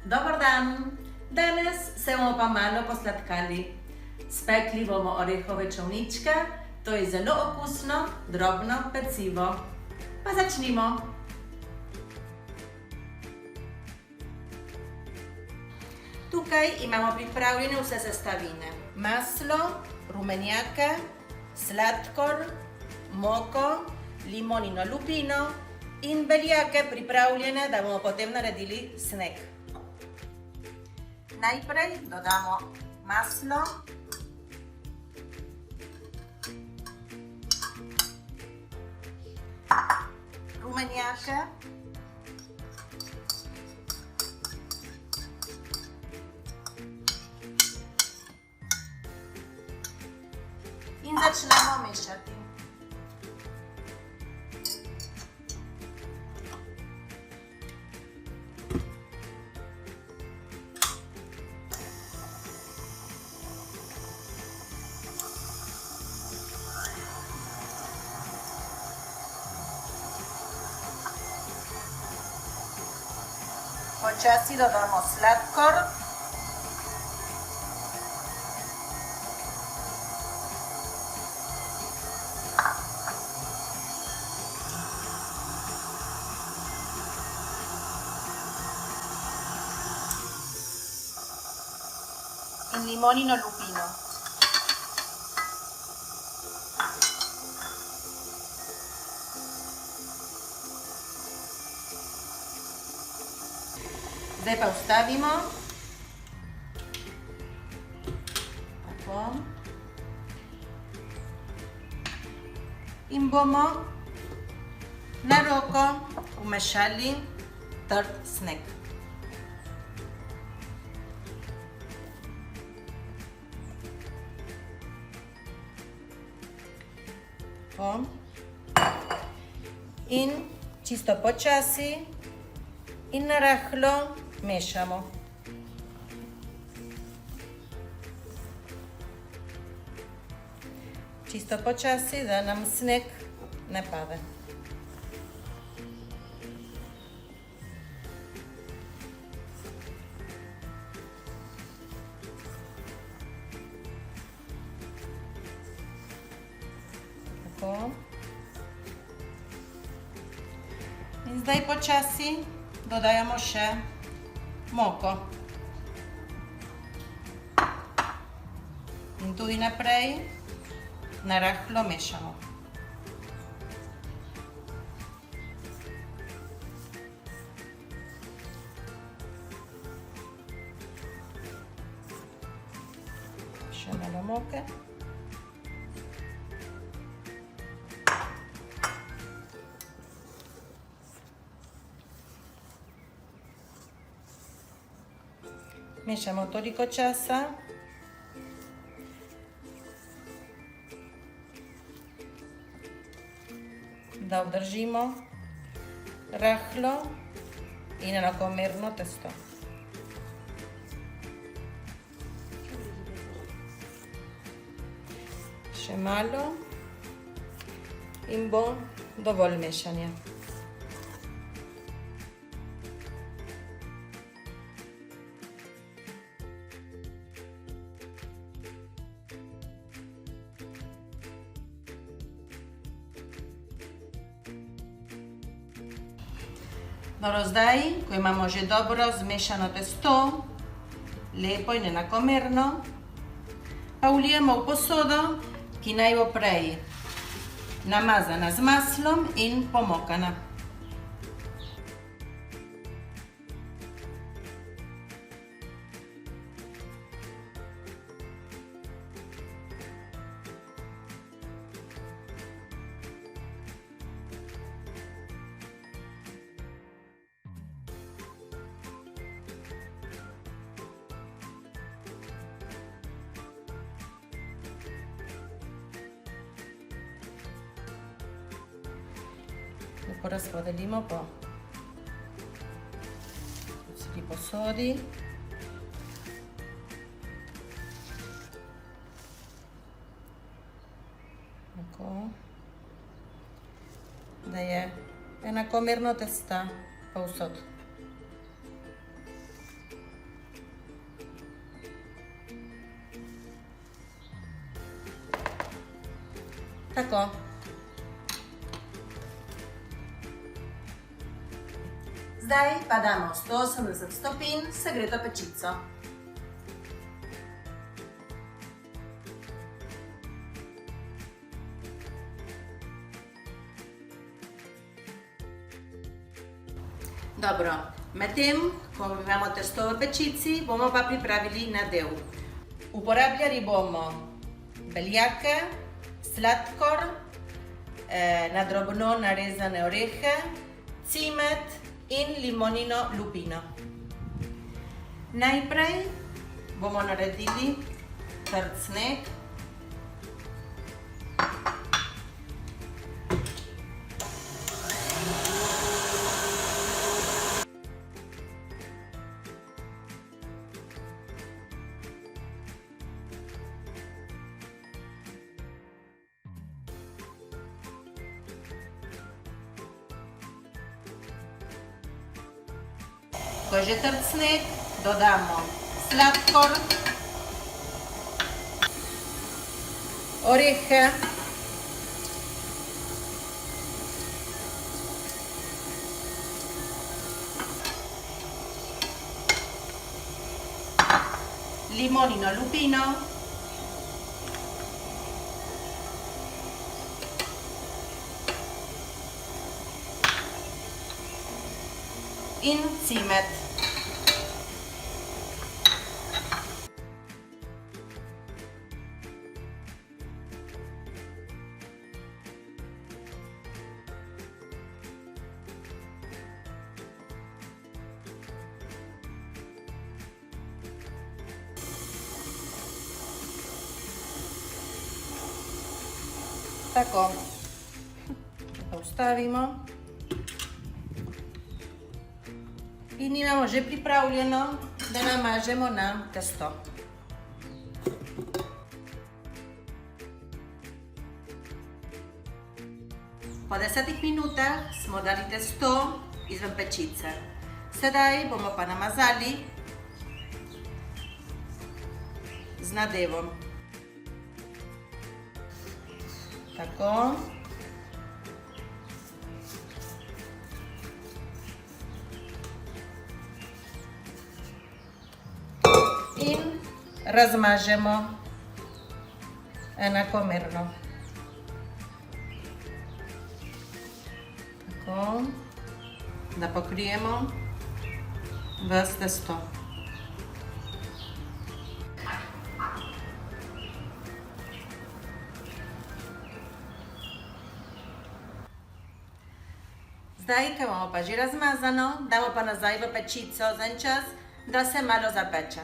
Dobar dan! Danes se bomo pa malo posladkali. Spekli bomo orehove čovničke, to je zelo okusno, drobno pecivo. Pa začnimo! Tukaj imamo pripravljene vse sestavine. Maslo, rumenjake, sladkor, moko, limonino lupino in beljake pripravljene, da bomo potem naredili sneg. Najprej dodamo maslo, rumenjake, in začnemo mešati. Počasi dodamo sladkor, in limonino lupino. Zdaj pa vstavimo. Tako. In bomo na roko vmešali trd sneg. Tako. In čisto počasi in narahlo mešamo. Čisto počasi, da nam sneg ne pade. Tako. In zdaj počasi dodajamo še moko. In tudi naprej narahlo mešamo. Še malo moke. Mešamo toliko časa, da obdržimo rahlo in enakomerno testo. Še malo in bo dovolj mešanja. Dobro, zdaj, ko imamo že dobro zmešano testo, lepo in enakomerno, pa vlijemo v posodo, ki naj bo prej namazana z maslom in pomokana. Lepo razpodelimo po celi posodi. Tako. Da je enakomerno testa povsod. Tako. Zdaj pa damo 180 stopinj segreto pečico. Dobro, medtem, ko imamo testo v pečici, bomo pa pripravili nadev. Uporabljali bomo beljake, sladkor, na drobno narezane orehe, cimet in limonino lupino. Najprej bomo naredili trd sneg. Ko je že trd sneg, dodamo sladkor, orehe, limonino lupino in cimet. Tako, to ustavimo. In imamo že pripravljeno, da namažemo na testo. Po 10 minutah smo dali testo izven pečice. Sedaj bomo pa namazali z nadevom. Tako. In razmažemo enakomerno. Tako, da pokrijemo ves testo. Zdaj, ko imamo pa že razmazano, damo pa nazaj v pečico za en čas, da se malo zapeče.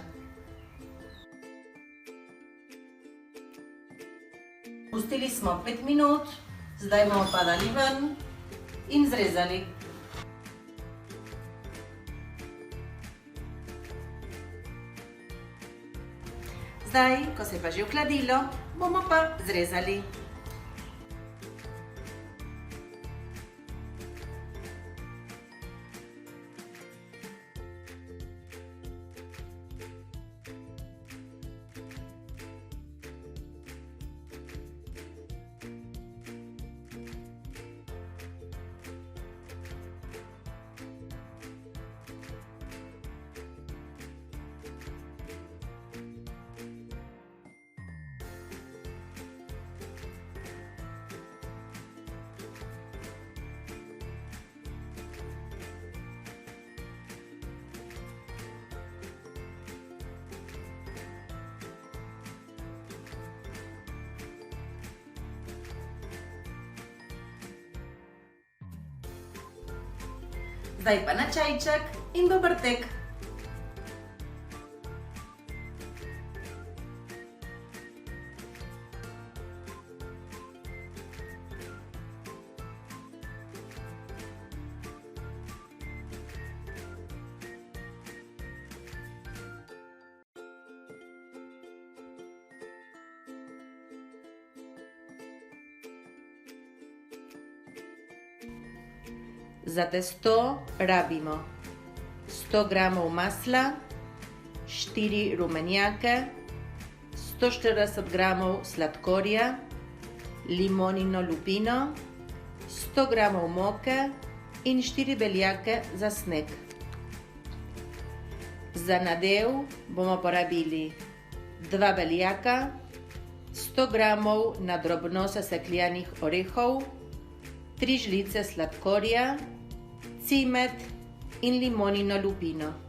Pustili smo 5 minut, zdaj bomo pa dali ven in zrezali. Zdaj, ko se je pa že ohladilo, bomo pa zrezali. Zdaj pa na čajček in dober tek. Za testo rabimo 100 g masla, 4 rumenjake, 140 g sladkorja, limonino lupino, 100 g moke in 4 beljake za sneg. Za nadev bomo porabili 2 beljaka, 100 g na drobno sesekljanih orehov, 3 žlice sladkorja, cimet in limonino lupino.